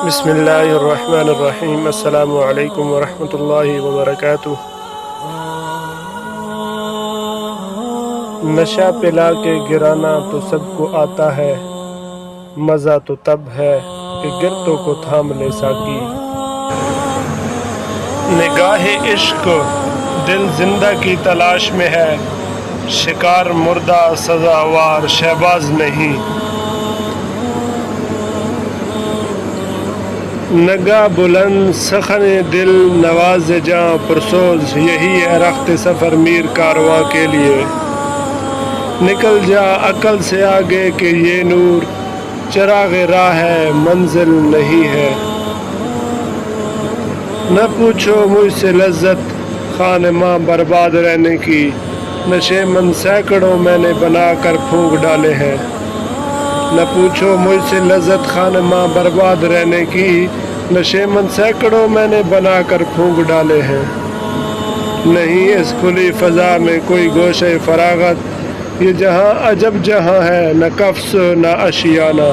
بسم اللہ الرحمن الرحیم۔ السلام علیکم ورحمۃ اللہ وبرکاتہ۔ نشہ پلا کے گرانا تو سب کو آتا ہے، مزہ تو تب ہے کہ گرتوں کو تھام لے ساقی۔ نگاہ عشق دل زندہ کی تلاش میں ہے، شکار مردہ سزاوار شہباز نہیں۔ نگاہ بلند سخن دل نواز جاں پرسوز، یہی ہے رخت سفر میر کارواں کے لیے۔ نکل جا عقل سے آگے کہ یہ نور چراغ راہ ہے، منزل نہیں ہے۔ نہ پوچھو مجھ سے لذت خان ماں برباد رہنے کی، نشے من سینکڑوں میں نے بنا کر پھونک ڈالے ہیں۔ نہ پوچھو مجھ سے لذت خان ماں برباد رہنے کی، نشے من سینکڑوں میں نے بنا کر پھونک ڈالے ہیں۔ نہیں اس کھلی فضا میں کوئی گوشہ فراغت، یہ جہاں عجب جہاں ہے، نہ قفس نہ اشیانہ۔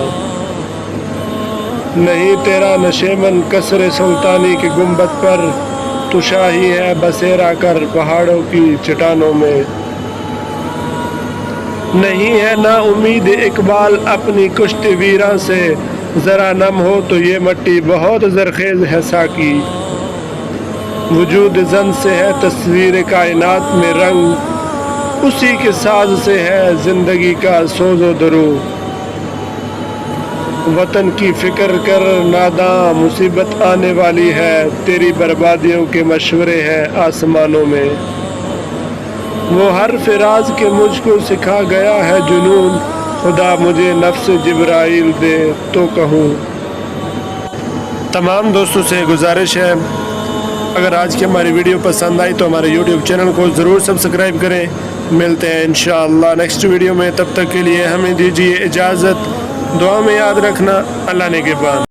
نہیں تیرا نشے من قصر سلطانی کی گنبد پر، تو شاہی ہے بسیرا کر پہاڑوں کی چٹانوں میں۔ نہیں ہے نا امید اقبال اپنی کشت ویراں سے، ذرا نم ہو تو یہ مٹی بہت زرخیز ہے ساقی۔ وجود زن سے ہے تصویر کائنات میں رنگ، اسی کے ساز سے ہے زندگی کا سوز و درو۔ وطن کی فکر کر ناداں مصیبت آنے والی ہے، تیری بربادیوں کے مشورے ہیں آسمانوں میں۔ وہ حرف راز کے مجھ کو سکھا گیا ہے جنون، خدا مجھے نفس جبرائیل دے تو کہوں۔ تمام دوستوں سے گزارش ہے، اگر آج کی ہماری ویڈیو پسند آئی تو ہمارے یوٹیوب چینل کو ضرور سبسکرائب کریں۔ ملتے ہیں انشاءاللہ نیکسٹ ویڈیو میں، تب تک کے لیے ہمیں دیجیے اجازت۔ دعا میں یاد رکھنا، اللہ نگہبان۔